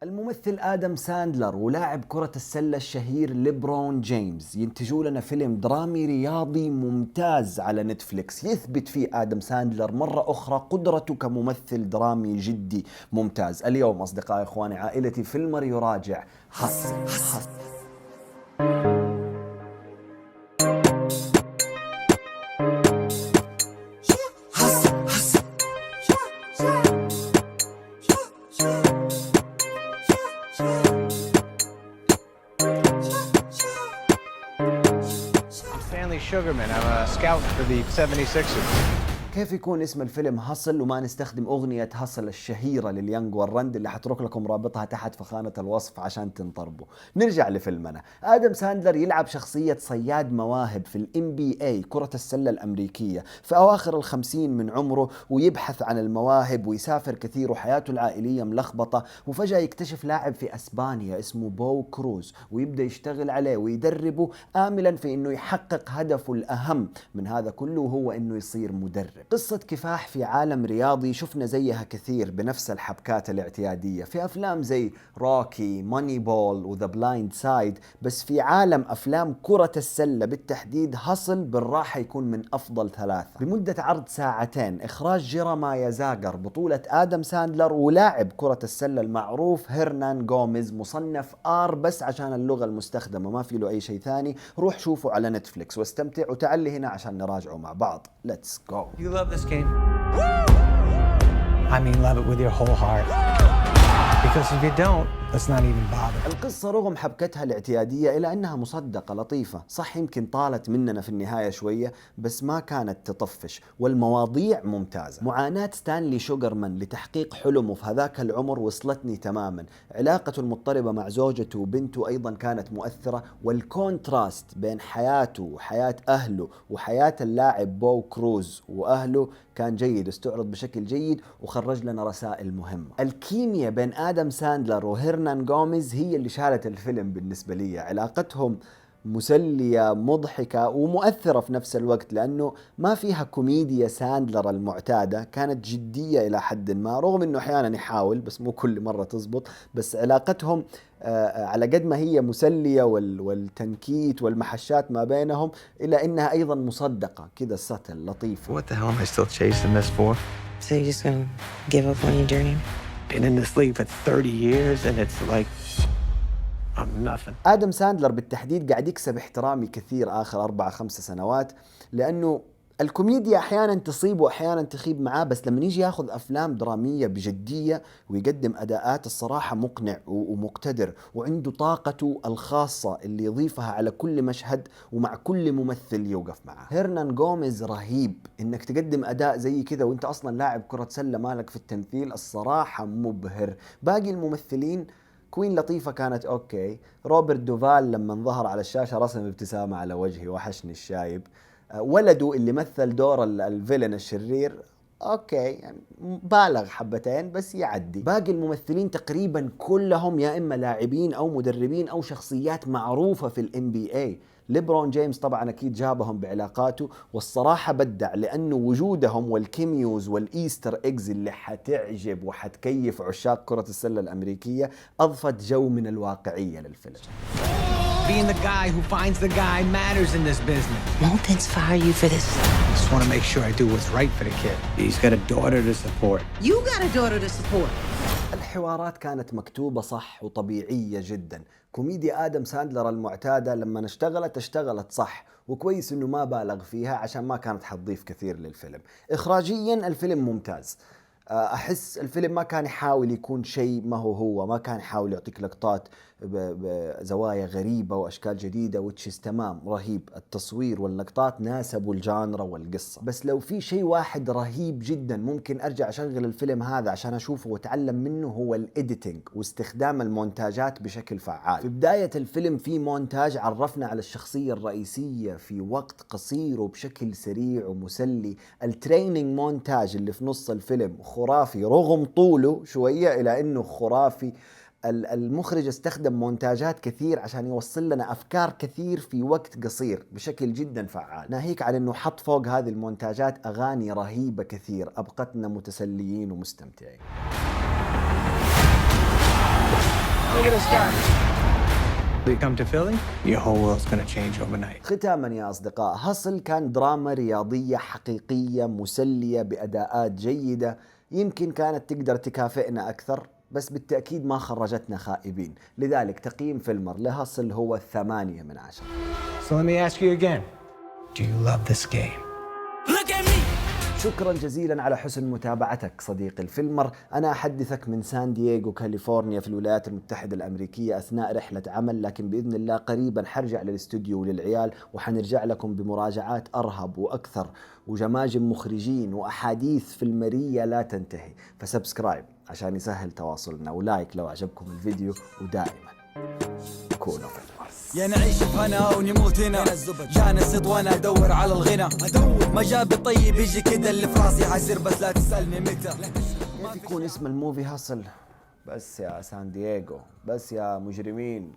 الممثل آدم ساندلر ولاعب كرة السلة الشهير ليبرون جيمس ينتجوا لنا فيلم درامي رياضي ممتاز على نتفليكس، يثبت فيه آدم ساندلر مرة أخرى قدرته كممثل درامي جدي ممتاز. اليوم أصدقائي إخواني عائلتي فيلمر يراجع هاسل. Stanley Sugarman. I'm a scout for the 76ers. كيف يكون اسم الفيلم هاسل وما نستخدم أغنية هاسل الشهيرة لليانج والرند اللي حترك لكم رابطها تحت في خانة الوصف عشان تنطربوا. نرجع لفيلمنا. آدم ساندلر يلعب شخصية صياد مواهب في NBA كرة السلة الأمريكية في أواخر ال50 من عمره، ويبحث عن المواهب ويسافر كثير وحياته العائلية ملخبطة، وفجأة يكتشف لاعب في أسبانيا اسمه بو كروز ويبدأ يشتغل عليه ويدربه آملا في أنه يحقق هدفه الأهم من هذا كله، وهو أنه يصير مدرب. قصة كفاح في عالم رياضي شفنا زيها كثير بنفس الحبكات الاعتيادية في أفلام زي روكي، ماني بول وذا بلايند سايد، بس في عالم أفلام كرة السلة بالتحديد هاسل بالراحة يكون من أفضل ثلاثة. بمدة عرض 2 ساعات، إخراج جيرمايا زاغر، بطولة آدم ساندلر ولاعب كرة السلة المعروف هيرنان غوميز، مصنف آر بس عشان اللغة المستخدمة، ما في له أي شيء ثاني. روح شوفوا على نتفليكس واستمتع وتعال هنا عشان نراجعه مع بعض. Let's go. You love this game? I mean, love it with your whole heart. Because if you don't, let's not even bother. القصة رغم حبكتها الاعتيادية إلا أنها مصدقة لطيفة، صح يمكن طالت مننا في النهاية شوية بس ما كانت تطفش، والمواضيع ممتازة. معاناة ستانلي شوغرمان لتحقيق حلمه في هذاك العمر وصلتني تماما. علاقته المضطربة مع زوجته وبنته أيضا كانت مؤثرة، والكونتراست بين حياته وحياة أهله وحياة اللاعب بو كروز وأهله كان جيد، استعرض بشكل جيد وخرج لنا رسائل مهمة. الكيمياء بين آدم ساندلر وهيرنان غوميز هي اللي شالت الفيلم بالنسبة لي. علاقتهم مسلية مضحكة ومؤثرة في نفس الوقت، لأنه ما فيها كوميديا ساندلر المعتادة، كانت جدية إلى حد ما، رغم أنه أحيانا يحاول بس مو كل مرة تزبط. بس علاقتهم على قد ما هي مسلية والتنكيت والمحشات ما بينهم، إلا أنها أيضا مصدقة كذا، ساتل لطيفة. What the hell am I still chasing this for? So you're just gonna give up on your dream? Been in this league for 30 years and it's like I'm nothing. آدم ساندلر بالتحديد قاعد يكسب احترامي كثير آخر 4-5 سنوات، لأنه الكوميديا أحيانا تصيب وأحيانا تخيب معاه، بس لما يجي ياخذ أفلام درامية بجدية ويقدم أداءات الصراحة مقنع ومقتدر، وعنده طاقته الخاصة اللي يضيفها على كل مشهد ومع كل ممثل يوقف معه. هيرنان غوميز رهيب، إنك تقدم أداء زي كذا وإنت أصلا لاعب كرة سلة مالك في التمثيل، الصراحة مبهر. باقي الممثلين كوين لطيفة كانت أوكي، روبرت دوفال لما ظهر على الشاشة رسم ابتسامة على وجهي، وحشني الشايب. ولده اللي مثل دور الفيلن الشرير اوكي يعني بالغ حبتين بس يعدي. باقي الممثلين تقريبا كلهم يا اما لاعبين او مدربين او شخصيات معروفة في NBA. ليبرون جيمس طبعا اكيد جابهم بعلاقاته، والصراحة بدع، لانه وجودهم والكيميوز والايستر ايجز اللي حتعجب وحتكيف عشاق كرة السلة الامريكية اضفت جو من الواقعية للفيلم. Being the guy who finds the guy matters in this business. Won't Vince fire you for this? I just want to make sure I do what's right for the kid. He's got a daughter to support. You got a daughter to support. الحوارات كانت مكتوبة صح وطبيعية جدا. كوميديا آدم ساندلر المعتادة لما اشتغلت صح، وكويس انه ما بالغ فيها عشان ما كانت حتضيف كثير للفيلم. اخراجيا الفيلم ممتاز، احس الفيلم ما كان يحاول يكون شيء ما هو ما كان يحاول يعطيك لقطات بزوايا غريبة واشكال جديدة، وتشيز تمام رهيب. التصوير واللقطات ناسبوا الجانرا والقصة. بس لو في شيء واحد رهيب جدا ممكن ارجع اشغل الفيلم هذا عشان اشوفه واتعلم منه، هو الايديتنج واستخدام المونتاجات بشكل فعال. في بداية الفيلم في مونتاج عرفنا على الشخصية الرئيسية في وقت قصير وبشكل سريع ومسلي. التريننج مونتاج اللي في نص الفيلم خرافي رغم طوله شوية، إلى أنه خرافي. المخرج استخدم مونتاجات كثير عشان يوصل لنا أفكار كثير في وقت قصير بشكل جدا فعال. ناهيك على أنه حط فوق هذه المونتاجات أغاني رهيبة كثير أبقتنا متسليين ومستمتعين. We come to Philly, your whole world's gonna change overnight. ختاما يا أصدقاء، هاسل كان دراما رياضية حقيقية مسلية بأداءات جيدة، يمكن كانت تقدر تكافئنا أكثر بس بالتأكيد ما خرجتنا خائبين. لذلك تقييم فيلمر لهاسل هو 8/10. So let me ask you again. Do you love this game? شكرا جزيلا على حسن متابعتك صديقي الفيلمر. أنا أحدثك من سان دييغو كاليفورنيا في الولايات المتحدة الأمريكية أثناء رحلة عمل، لكن بإذن الله قريبا حرجع للاستوديو وللعيال وحنرجع لكم بمراجعات أرهب وأكثر وجماجم مخرجين وأحاديث فيلمرية لا تنتهي. فسبسكرايب عشان يسهل تواصلنا، ولايك لو عجبكم الفيديو، ودائما كونوا فيلمرز. يا نعيش بهنا ونموت هنا، جانا الصيد وانا ادور على الغنى، ما جاب الطيب يجي كده اللي في راسي حيصير، بس لا تسألني متى. كيف يكون اسم الموفي هاسل؟ بس يا سان دييغو، بس يا مجرمين.